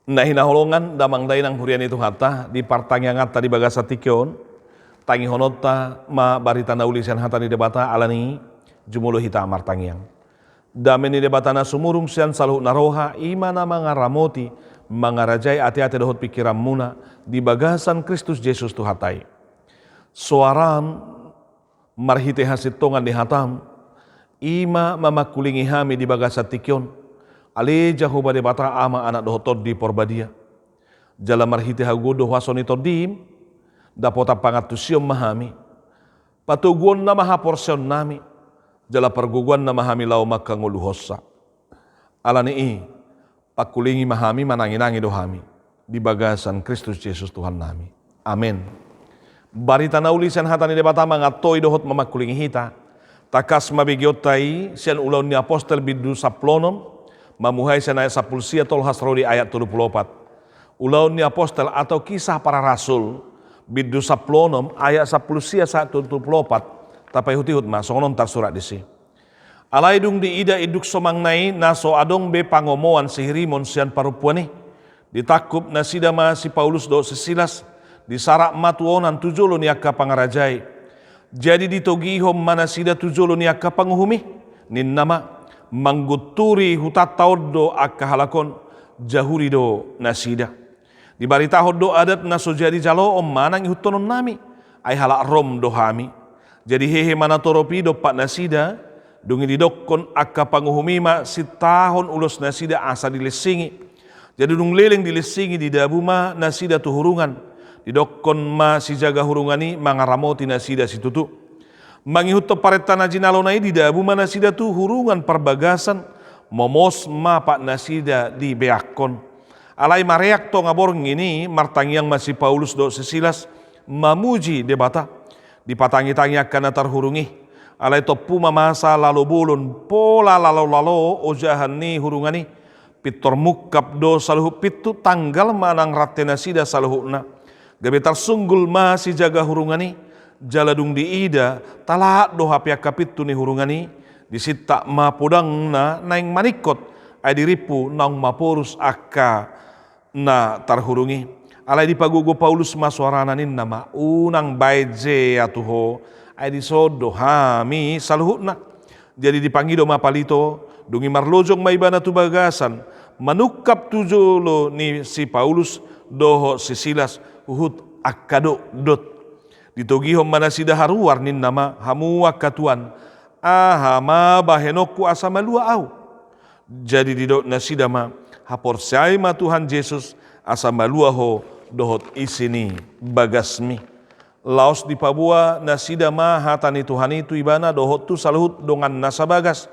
Nah hinaholongan damang dainang hurian itu hata di partang yang ngata di bagasa tikyon tangi honota ma barita na ulisan hata di debata alani jumulo hita martangiang. Dame ni debatana sumurum sian saluh naroha imana mga ramoti mga rajay ati-ati dohot pikiran muna di bagasan Kristus Yesus tu hatai. Suaram marhite hasitongan di hatam ima mamakulingi hami di bagasa tikyon ale jahoba debata ama anak dohotod di porbadia. Jala marhite hagudo wasoni todim dapota pangatusiom mahami. Patuguan na mahaporsyon nami jala perguguan na mahami lau makanguluhosa. Alani pakulingi mahami mananginangi dohami di bagasan Kristus Yesus Tuhan nami. Amin. Barita na ulisan hatani debata mangatoi dohot mamakulingi hita. Takas mabigyotai sian ulaun ni apostel bidu saplonom mamuhay sian ayat 10 tol hasrodi ayat 34. Ulaun ni apostel atau kisah para rasul bidu saplonom ayat 10 saat 34. Tapai hutihut mas, songonon tar surat disi. Alaidung di ida iduk somangnai naso adong be pangomoan sihirimon sian parupuani. Ditakup nasidama si Paulus do sisilas disarak matuonan tujolo niaka pangarajai. Jadi ditogihom mana sida tujolo niaka panguhumi. Nin nama mangguturi hutat tauddo akka halakon jahuri do nasida. Di barita hoddo adat naso jadi jalo om manang ihutonon nami. Ay halak rom do hami. Jadi hehe mana toropi do pak nasida dungi didokon akka panguhumima si tahun ulos nasida asa dilesingi. Jadi dung leleng dilesingi di dabuma nasida tu hurungan. Didokon ma si jaga hurungani mangaramoti nasida si tutu. Mangihut to paretana jinalonai di dabuma nasida tu hurungan perbagasan momos ma pak nasida di beakon. Alai mareak to ngaborng ini martangiang masih Paulus do sesilas mamuji debata. Dipatangi-tangi akan terhurungi alai topu mamasa lalu bulun pola lalo ojahan ni hurungani pitor mukap do saluhu pitu tanggal manang ratena sida saluhuna gabe tersunggul masih jaga hurungani jaladung di ida talak do hapia kapitu ni hurungani disita ma podang na naing manikot ay diripu naung mapurus akka na terhurungi. Alai di pagugo Paulus masuarananin nama unang baije atuho ay di sodo hami saluhutna. Jadi dipangido mapalito dungi marlojong maibana tu bagasan manukap tujolo ni si Paulus doho si Silas uhut akkado dot. Ditogihom manasida haruar nin nama hamu akatuan ahama bahenoku asama lua au. Jadi didot nasida ma haporsai ma Tuhan Yesus asama lua ho dohot isini bagasmi. Laos di Papua nasida ma hatani Tuhan itu ibana dohot tu saluhut dongan nasa bagas.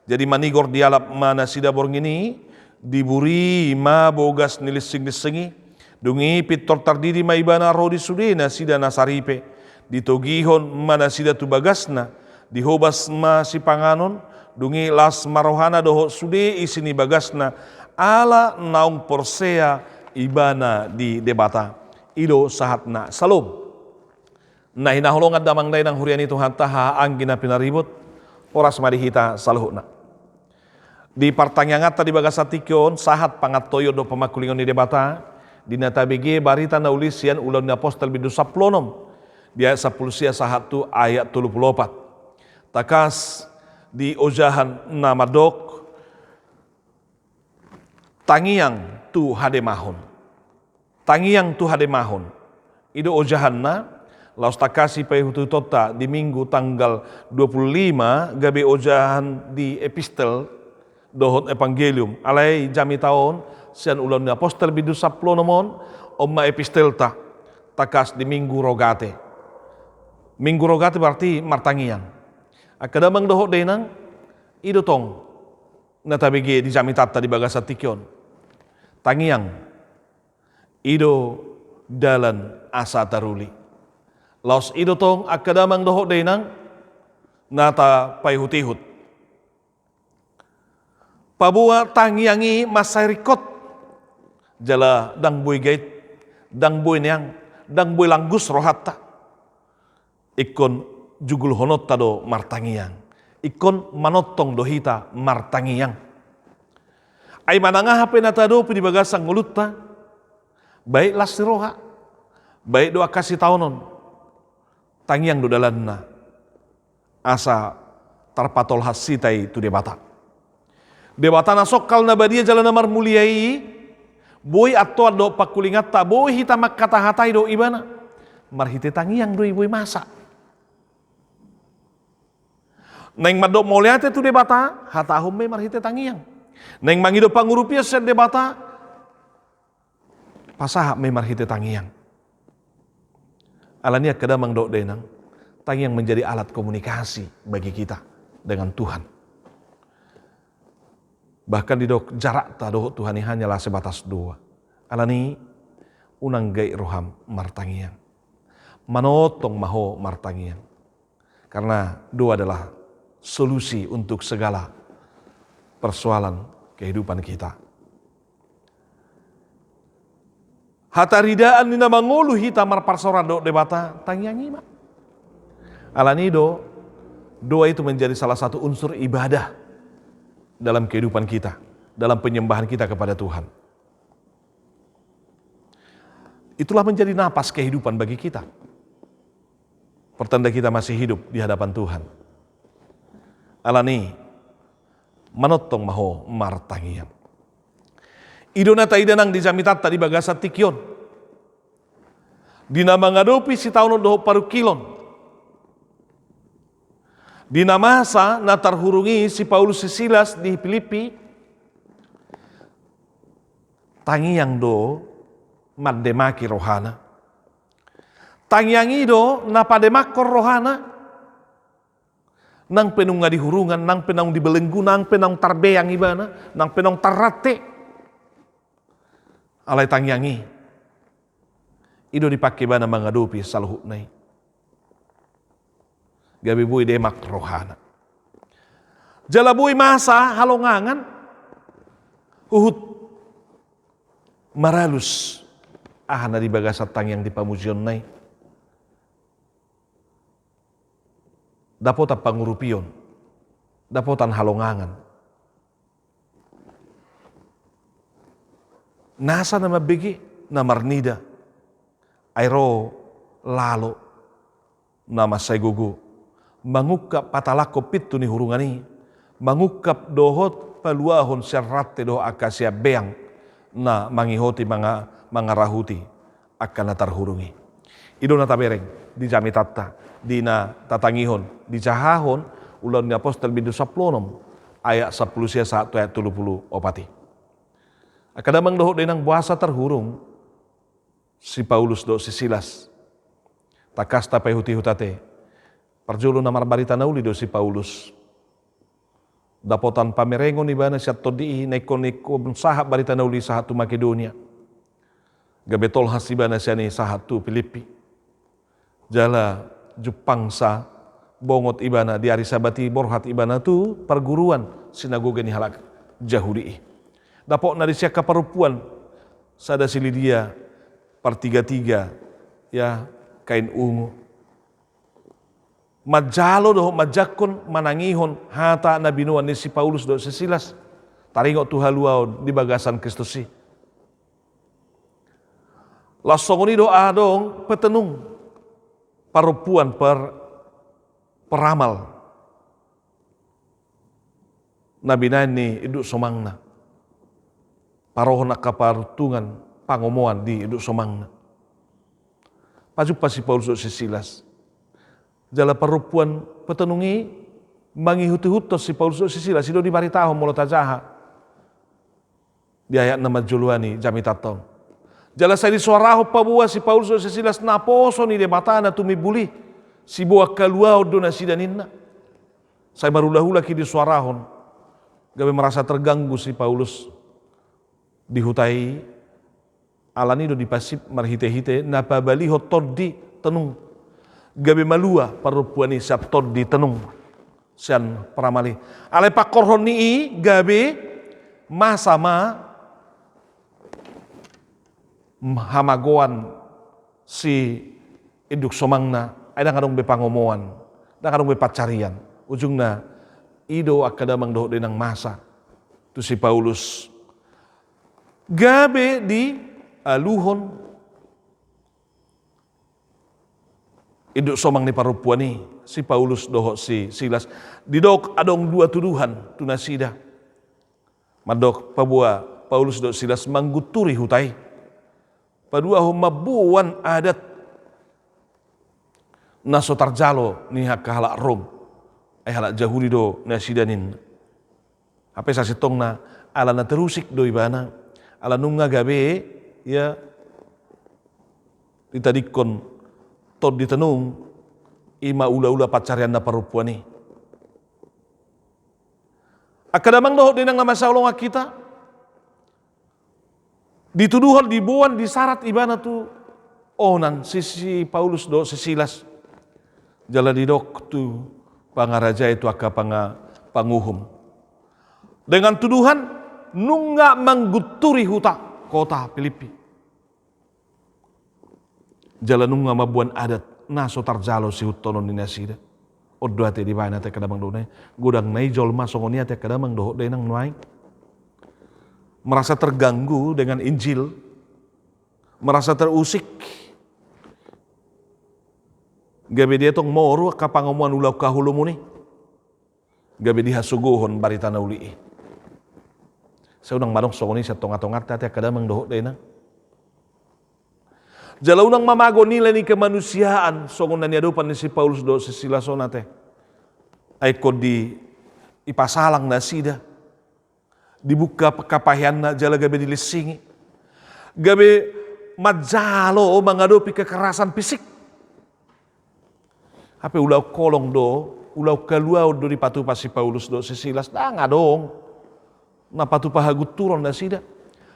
Jadi manigor dialap ma nasida borngini diburi ma bogas nilising-lisingi. Dungi pitor tardidi ma ibana rodi sude nasida nasaripe. Ditogihon ma nasida tu bagasna. Dihobas ma si panganon. Dungi las marohana dohot sude isini bagasna. Ala naung porsea ibana di debata ido sahatna salom. Nah hinaholongan damang dainang hurian itu hantaha anggina pinaribut oras marihita saluhuna. Di partangangat tadi bagasa tikyon sahat pangatoyo do pamakulingon di debata di natabigi barita na ulisian ulang ni apostel bidu saplonom di ayat 10 sahat tu ayat 34. Takas di ojahan namadok tangiang tu hademahon. Tangiang tu hademahon. Ido ojahanna laos takasi pai hutu tota di minggu tanggal 25 gabe ojahan di epistel dohot evangelium. Alai jami taon sian ulan ni apostel bidu saplonomon omma epistel ta takas di minggu rogate. Minggu rogate berarti martangiang. Akadamang dohot denang ido tong natabigi di jami tata di bagasa tikyon. Tangiang ido dalan asa taruli. Laos ido tong akadamang dohot denang nata payhutihut. Pabua tangiangi masairikot jala dang boy gait, dang boy niang, dang boy langgus rohatta. Ikon jugul honot tado martangiang. Ikon manotong dohita martangiang. Ay manangah penatado di bagasang ngulutta, baik lastiroha, baik doa kasih taunon, tangyang do dalanna, asa tarpatol hasitai tu debata. Debata nasokal na badia jalan namar muliai, boy atau do pakulingata, boy hita kata hatai do ibana, marhite tangyang do boy masa. Neng madok moliate tu debata, hatahum me marhite tangyang. Neng mangido pangurupia set debata, pasahap me marhite tangyang. Alania kadamang do denang, tangyang menjadi alat komunikasi bagi kita dengan Tuhan. Bahkan di dok jarak tadoh Tuhan ini hanyalah sebatas dua. Alani unang gai roham martangian. Manotong maho martangian. Karena dua adalah solusi untuk segala persoalan kehidupan kita. Hataridaan nina mangulu hita marparsora do debata tangiangi mak. Alani doa itu menjadi salah satu unsur ibadah dalam kehidupan kita, dalam penyembahan kita kepada Tuhan. Itulah menjadi napas kehidupan bagi kita. Pertanda kita masih hidup di hadapan Tuhan. Alani manotong maho martangian. Idona taidanang di jamitat tadi bagasa tikyon. Dina mangadopi si tauno doho parukilon. Dina masa natarhurungi si Paulus si Silas di Filipi. Tangiang do mademaki rohana. Tangiang ido napademakor rohana. Nang penung nga dihurungan, nang penang dibelenggu, nang penang tarbeyang ibana, nang penang tarate. Alay tangiangi. Ido dipakai bana mangadopi saluhut nai. Gabi bui demak rohana. Jalabui masa halongangan. Uhud. Maralus. Ahana di bagasat tangiang di pamuzion nai. Dapotan pangurupion. Dapotan halongangan. Nasa nama begi namarnida. Airo lalo nama saygugu. Mangukap patalako pitu ni hurungani. Mangukap dohot paluahon serrate doh akasia beang. Na mangihoti mangarahuti akan natarhurungi. Ido na tabereng di jami tata. Di na tatangihon. Di jahahon ulan ni apostel bidu saplonom. Ayat 10 sia 1 ayat 30 opati. Akadamang dohot denang buasa terhurung. Si Paulus do si Silas. Takasta pahuti hutate. Parjulo na marbarita nauli do si Paulus. Dapotan pamerengon ibana siya todi neko sahab barita nauli sa hatu Makedonia. Gabetol hasibana siya ni sa hatu Filipi. Jala Jepangsa bongot ibana di arisabati borhat ibana tu perguruan sinagoga ni halak Jahudi. Dapok na di siya kaparupuan sada si Lydia partiga-tiga ya kain ungu. Majalo doh majakon manangihon hata na binuan ni si Paulus do si Silas. Taringo tu haluao di bagasan Kristusi. Lasongoni doa dong petenung parupuan peramal. Nabi nani iduk somangna. Parohon kaparutungan pangomoan di iduk somangna. Paju si Paulus do si Silas. Jala parupuan petenungi mangihuti-hutos si Paulus si Silas ido di baritaho molo tajaha di ayat nama juluani jami taton. Jala saya disuaraho pabua si Paulus si Silas naposo ni debatana tumibuli si buah kaluao dona sidaninna. Saya barulah ki disuarahon gawe merasa terganggu si Paulus dihutai alani do dipasip marhite-hite napa baliho todi tenung. Gabi malua parupuan ni sabtod di tenung sian pramali. Ale pakorhon ni gabi masama hamagoan si induk somangna ada ngadong be pangomoan, ada ngadong be pacarian. Ujungna ido akadamang doh denang masa tu si Paulus Gabe di aluhon iduk somang ni parupuan ni si Paulus doho si Silas didok adong dua tuduhan tunasida madok pabua Paulus do Silas mangguturi hutai padua mabuan adat naso tarjalo ni halak Rom halak Jahudi do nasidanin apa sa sitong na ala na terusik do ibana ala nunga gabe ya ditadikon tod ditanung ima ula-ula pacarian na parupuan ni akadamang doho dinang nama saulong kita dituduhan dibuan disarat ibana tu onan si Paulus do si Silas jala didok tu pangaraja itu aka panguhum dengan tuduhan nunga mangguturi huta kota Filipi jala nunga mabuan adat naso tarjalo si hutonon ni nasida oddo ate di bana te kadamang do gudang nai jol masongoni ate kadamang do denang nuai merasa terganggu dengan Injil, merasa terusik. Gabe dia tong moru kapangomuan ulau kahulumu ni. Gabe dia suguhon barita na uli. Saunang manong songoni sa tonga-tongat tati kadamang doho dena. Jalaunang mamago nila ni kemanusiaan songon na niadupan ni si Paulus do si Silason ate. Ay ko di ipasalang na sida. Dibuka kapahian na jala gabi dilisingi. Gabi majalo o mangadopi kekerasan fisik. Apa ulau kolong do, ulau kaluau do di patupa si Paulus do si Silas nga dong. Na patupa hagut turon na sida.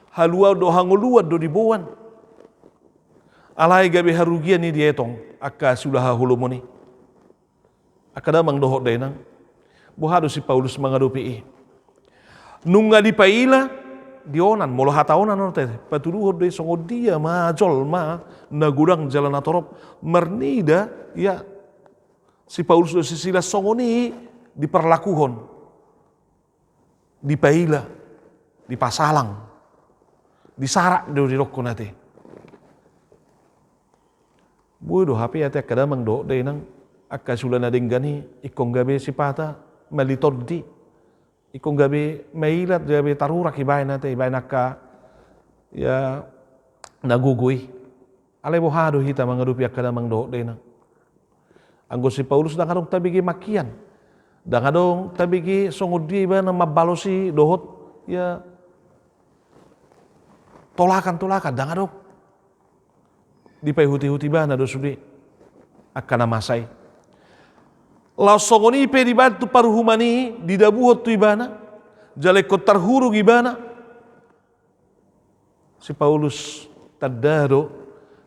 Haluau do hanguluan do dibuan. Alay gabi harugian ni dietong aka sudah hahulumo ni. Akadamang dohok denang. Buhado si Paulus mangadopi nunga di paila dionan molo hataonan no teh patuduh de songo dia majol ma nagurang jalan atorop mernida ya si Paulus do si Silas songo ni diperlakuhon di paila di pasalang disarak do di rokko nate bodo hape ate kadamang do de nang akka sulana denggani ikong gabe si pata malitoddi ikong gabi mailat gabi tarurak ibay natin ibay naka ya nagugoy alay bohado hita mga rupiak ka namang doho din anggo si Paulus da kadong tabigi makian da kadong tabigi sungod di ba na mabalo si dohot ya tolakan da kadong di pay huti-huti ba na do sudi akka na masay lasongoni pe dibantu paruhumani didabuhot tu ibana jalekot tarhuru ibana si Paulus tadado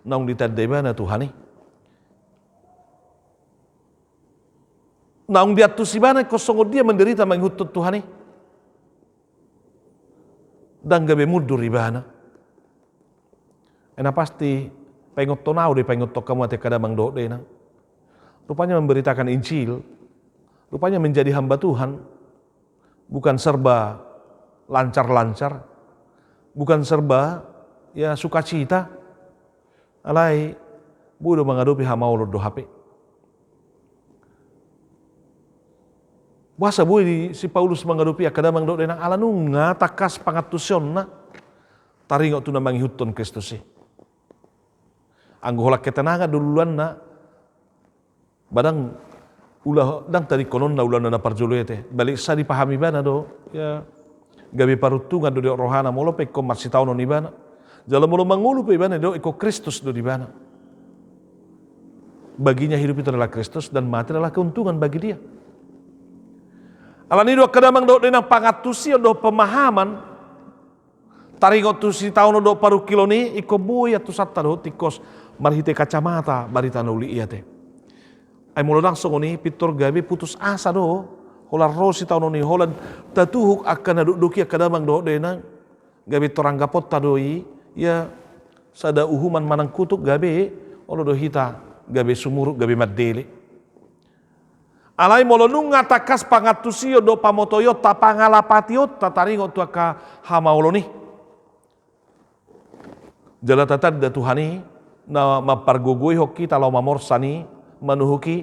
naung ditadda ibana Tuhani naung diatus ibana kosongod dia menderita menghutut Tuhani dan gabe mudur ibana ena pasti pengot tonau de pengot to kamu ate kadamang do de na rupanya memberitakan Injil, rupanya menjadi hamba Tuhan, bukan serba lancar-lancar, bukan serba ya sukacita, alai budo mengadopi hamaulod do hape. Wasa bui si Paulus mengadopi akadamang do denang alanunga takas pangatusyon na taringo tu namang huton Kristus. Anggo holak ketenangan duluan na badang ulah dang tadi konon na ulah na parjuluete balik sa dipahami bana do ya gabi parutungan do rohana molo pe ko marsitaw no ni bana jala molo mangulu pe bana do iko Kristus do di bana baginya hidup itu adalah Kristus dan mati adalah keuntungan bagi dia alani do kadamang do denang pangatusi do pemahaman taringot tu si taono do paru kiloni iko boya tu satta do tikos marhite kacamata barita no uli iate ay mula langsung ni pitor gabi putus asa do holar rosi tahun ni holan tatuhuk akan duduki akadamang do denang gabi toranggapot tadoi ya sada uhuman manang kutuk gabi olo do hita gabi sumuruk gabi maddele alai molo nunga takas pangatusio do pamotoyo ta pangalapatio ta taringo tu aka hamaolo ni Jala tatad da Tuhani na mapargugui ho kita lau mamorsani manuhuki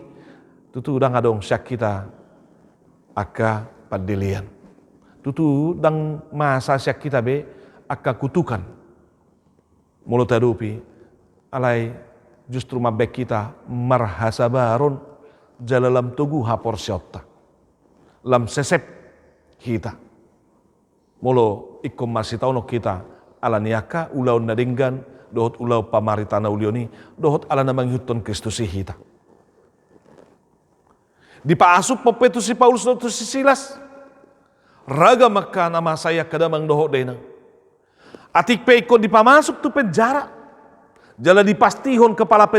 tutu dang adong syak kita aka padilian. Tutu dang masa syak kita be aka kutukan. Mulut adupi alai justru mabek kita marhasabaron jalalam tugu hapor syotta. Lam sesep kita. Molo ikom masih tau no kita ala niaka ulau nadinggan dohot ulau pamaritana ulioni dohot ala namang yuton Kristus hita. Di paasup pepetu si Paulus dohot si Silas. Raga maka nama saya kadamang dohot denang. Atik pe ikut dipamasuk tu penjara. Jala dipastihon kepala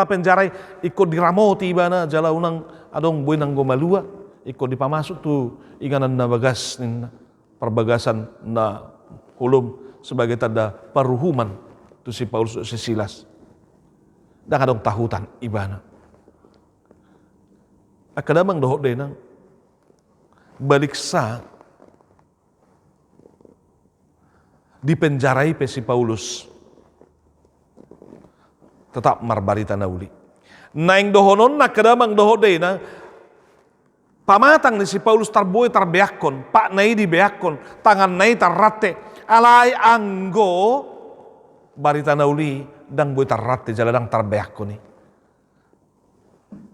penjara ikut diramoti ibana jala unang adong buinang gomalua ikut dipamasuk tu inganan na bagas perbagasan na hulum sebagai tanda paruhuman tu si Paulus si Silas. Dan adong tahutan ibana. Akadamang dohot denang balik sa dipenjarai pe si Paulus tetap marbarita nauli. Naing dohonon na kadamang dohot denang pamatang ni si Paulus tarboy tarbeakon, pak nai di beakon, tangan nai tarrate, alai anggo barita nauli dang boy tarrate jaladang tarbeakon ni.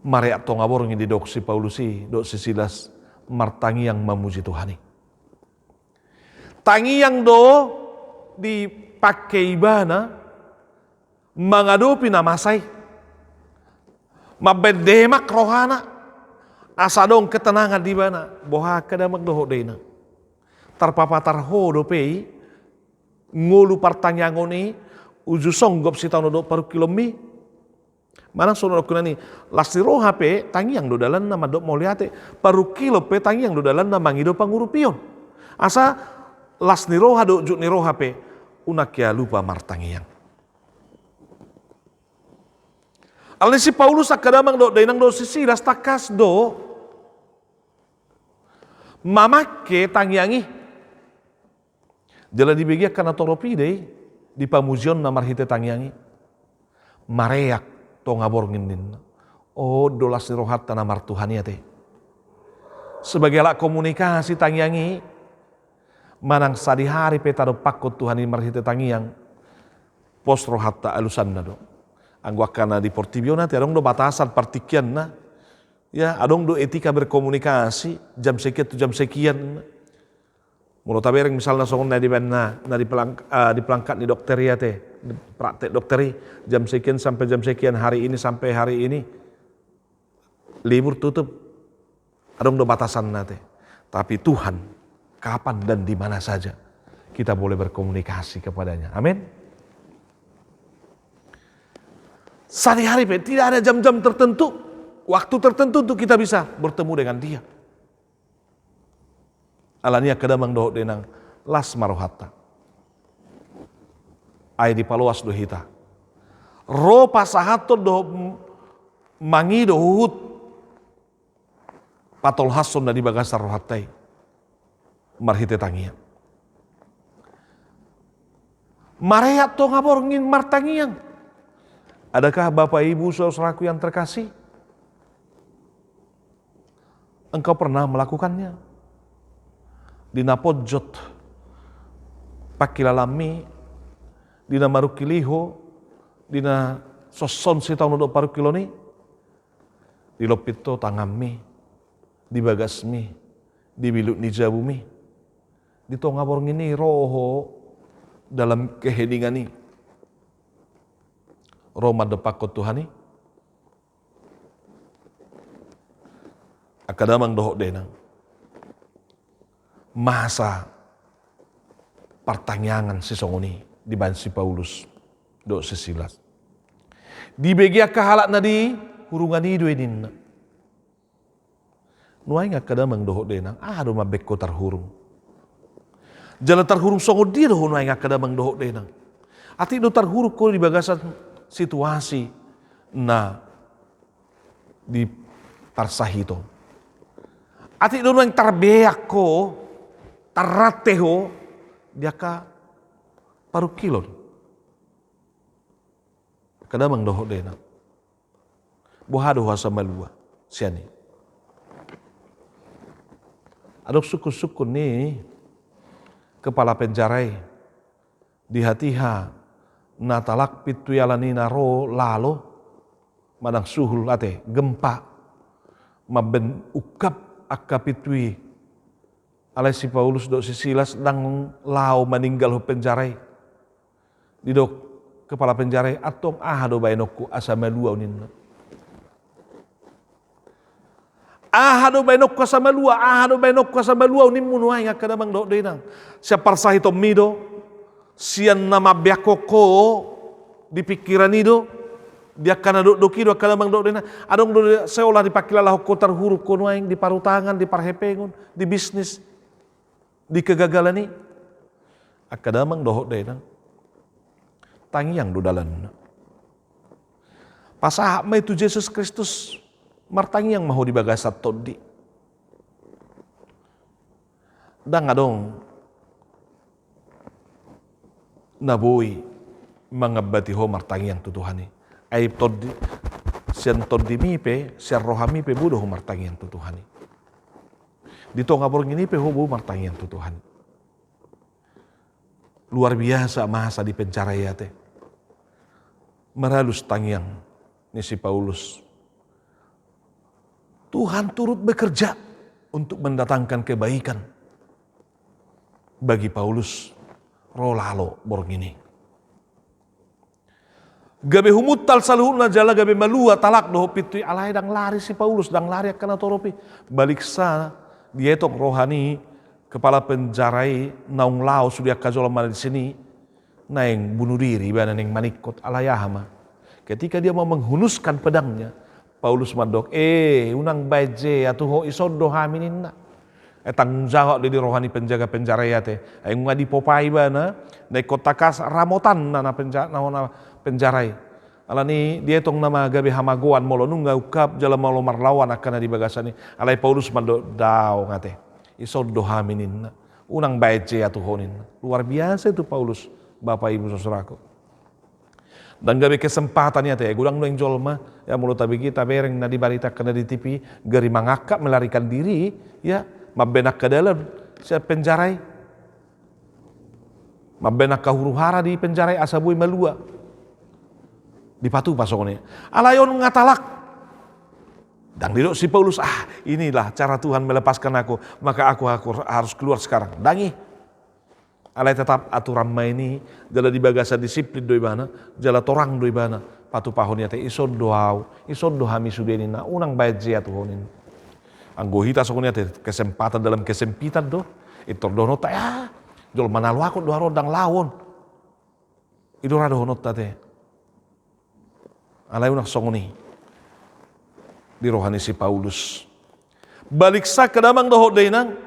Mari atong ngabor di dok si Paulusi, dok si Silas martangi yang memuji Tuhani. Tangi yang do dipakai ibana mengadupi namasai, mabedemak rohana, asadong ketenangan di mana, boha kadamak doho dena. Tarpapatar ho dopei, ngulu partanyangoni, uju songgop si tahun do paru kilomi. Mana sono kunani lasti roh HP tangi yang do dalan nama dok moliate paru kilo pe tangi yang do dalan nama ngido pangurupion. Asa lasti roh do juk ni roh HP unakia lupa martangi yang. Alni si Paulus akadamang do dainang do si Silas takas do mamake tangiangi. Jala dibegia kana toropi deh di pamuzion na marhite tangiangi. Mareak to ngabor nginin. Oh dolas ni rohat tanah martuhania teh. Sebagai lak komunikasi tangiangi manang sadihari petado pakot Tuhani marhite tangiang pos rohat ta alusan na do. Anggo akana di Portibio nanti adong do batasan partikian na. Ya adong do etika berkomunikasi jam sekian tu jam sekian. Mulo tabereng misalnya songon na di pelangkat ni dokter ya teh praktek dokteri jam sekian sampai jam sekian hari ini sampai hari ini libur tutup adong do batasan na teh. Tapi Tuhan kapan dan di mana saja kita boleh berkomunikasi kepadanya. Amin. Sehari-hari tidak ada jam-jam tertentu, waktu tertentu untuk kita bisa bertemu dengan Dia. Alania kadamang dohot denang las marohata. Ay di paluas do hita. Ro pasahato do mangi do huhut. Patol hason na di bagasar rohatai. Marhite tangian. Mareat to ngabor ngin martangian. Adakah Bapak Ibu saudaraku yang terkasih? Engkau pernah melakukannya? Dina pojot pakilalami, dina marukiliho, dina soson si tahun do paru kiloni, di lopito tangami, di bagasmi, di bilut ni jabumi, di tongabor ngini roho dalam keheningan ni, Roma depakot Tuhani, akadamang dohok denang. Masa pertanyaan si songoni di bansi Paulus do si Silas. Di begia kahalak nadi hurungan hidu enin. Nuai ngak kadamang dohok denang ado mabekko tarhurung. Jala tarhurung songo dia doh nuai ngak kadamang dohok denang. Ati do tarhurung ko di bagasan situasi na di parsahito. Ati do nuai tarbeak ko tarateho dia ka paru kilon Kadamang doho dena. Buhado hasa malua siani. Adok suku-suku ni kepala penjarai di hatiha natalak pitu yalani naro lalo madang suhul ate gempa maben ukap akapitui alai si Paulus do si Silas dang lao meninggal ho penjarai di dok kepala penjarai atong do bainokku asa malua uninna. Ahado bainok sa malua unim munuay nga kadamang do dinang. Siya parsahito mido, siya na mabiyakoko di pikiran nido, dia kana do kido kadamang do dinang. Adong do seolah dipakilala ko tarhuruf ko nuay di parutangan, di parhepengon, di bisnis, di kegagalan ni. Kadamang do dinang. Tangiang do dalan. Pasahap may tu Jesus Kristus martangi yang mahu dibagasat todi. Dang adong nabuhi mangabati ho martangi yang tutuhani. Ay todi siyan todi mipe, siyan rohami pe budo ho martangi yang tutuhani. Dito ngabor ngini pe ho bu martangi yang tutuhani. Luar biasa masa di penjara yate. Maralus tangiang ni si Paulus. Tuhan turut bekerja untuk mendatangkan kebaikan bagi Paulus rolalo borgini. Gabe humuttal saluhuna jala gabe malua talak doho pitui alai dang lari si Paulus dang lari kana toropi balik sa dietok rohani kepala penjarai naung lao sudah kajola di sini naeng bunuh diri bana neng manikot alayahama. Ketika dia mau menghunuskan pedangnya Paulus mandok, unang baje atuh ho isodo haminin na. Tanggung jawab di rohani penjaga penjara ya teh. Ay ngadi popai bana, na kotakas ramotan na penjarai. Alani dia tong nama gabe hamagoan molo nungga ukap jala molo marlawan akan di bagasani. Alai Paulus mandok dao ngate. Isodo haminin na. Unang baje atuh honin. Luar biasa itu Paulus, Bapak Ibu Saudaraku. Dan gabe kesempatannya teh gudang nueng jolma ya mulut tabi kita bereng na dibaritakan di TV gari mangakak melarikan diri ya mabenak ke dalam siap penjarai mabenak ke huru-hara di penjarai asabui malua dipatu pasoknya alayon ngatalak dan didok si Paulus inilah cara Tuhan melepaskan aku maka aku harus keluar sekarang dangi alai tetap aturan ini jala dibagasa disiplin doi bana jala torang doi bana patu pahonnya teh ison dohami sudeni na unang baje atuhonin anggohita sokonya teh kesempatan dalam kesempitan do itu dono ta ya jol manalu aku doa rodang lawon itu rado honot teh alai unak songoni di rohani si Paulus balik sa kedamang doho deunang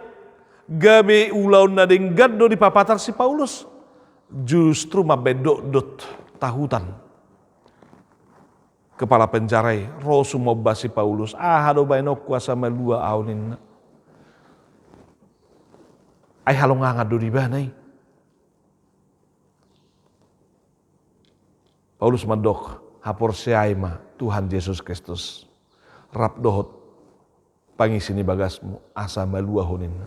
gabe ulau nadeng gaddo di papatar si Paulus justru mabedok tahutan kepala penjarai rosu moba si Paulus hado bainok kuasa malua aunin ay halonga ngado di banay Paulus mandok hapor seaima Tuhan Yesus Kristus rap dohot pangisini bagasmu asa malua honin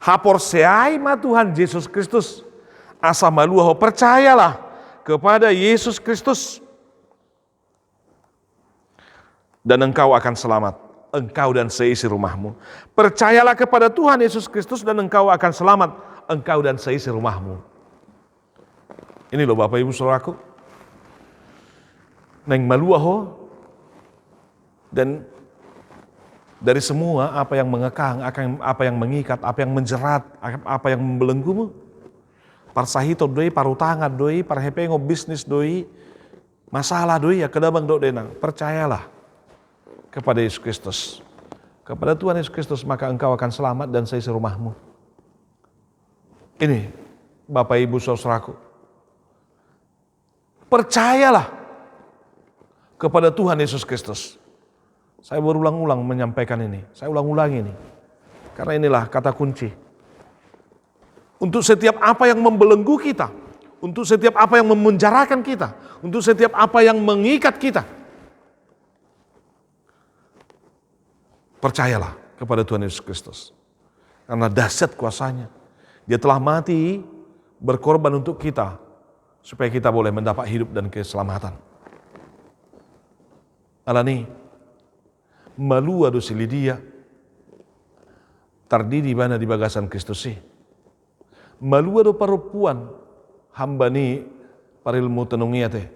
hapor seaima Tuhan Yesus Kristus asa maluaho percayalah kepada Yesus Kristus dan engkau akan selamat engkau dan seisi rumahmu percayalah kepada Tuhan Yesus Kristus dan engkau akan selamat engkau dan seisi rumahmu ini loh Bapak Ibu Saudaraku neng maluaho dan dari semua apa yang mengekang, apa yang mengikat, apa yang menjerat, apa yang membelenggumu. Parsahito doi, parutangan doi, parhepengo bisnis doi, masalah doi ya kedamang do denang. Percayalah kepada Yesus Kristus. Kepada Tuhan Yesus Kristus maka engkau akan selamat dan seisi rumahmu. Ini Bapak Ibu Saudaraku. Percayalah kepada Tuhan Yesus Kristus. Saya berulang-ulang menyampaikan ini. Saya ulang-ulangi ini. Karena inilah kata kunci. Untuk setiap apa yang membelenggu kita. untuk setiap apa yang memenjarakan kita, untuk setiap apa yang mengikat kita. Percayalah kepada Tuhan Yesus Kristus. Karena dahsyat kuasanya. Dia telah mati berkorban untuk kita, supaya kita boleh mendapat hidup dan keselamatan. Alani, malu ado si Lidia, tardidi bana di bagasan Kristus sih. Malu ado perempuan, hamba ni parilmu tenungia teh.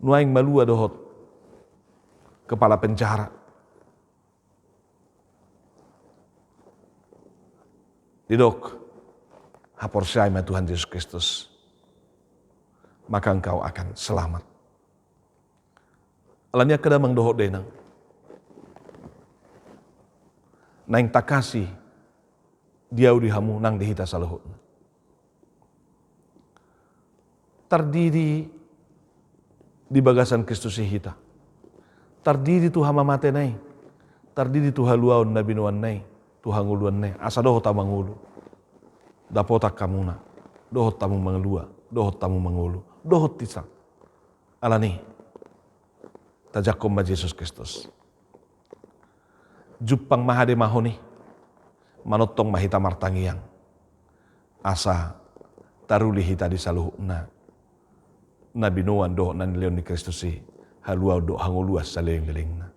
Nuaing malu ado hot, kepala penjara. Didok, haporsai ma Tuhan Yesus Kristus, maka engkau akan selamat. Alanya kada mangdohot denang. Naing takasi, dia udi hamu nang dihita saluhut. Tardiri di bagasan Kristus hita. Tardiri tu hama mate nai. Tardiri tu haluaun na binuan nai. Tuhan nguluan nai. Asa dohot tamang ulu. Dapotak kamuna. Dohot tamu mengelua. Dohot tamu mengulu. Dohot tisang. Alani. Tajakom ma Yesus Kristus. Jupang mahade mahoni. Manotong mahita martangiang. Asa taruli hita di saluh na. Nabinuan dohot nan leon ni Kristus si. Haluau doh hanguluas sa leeng-leeng na.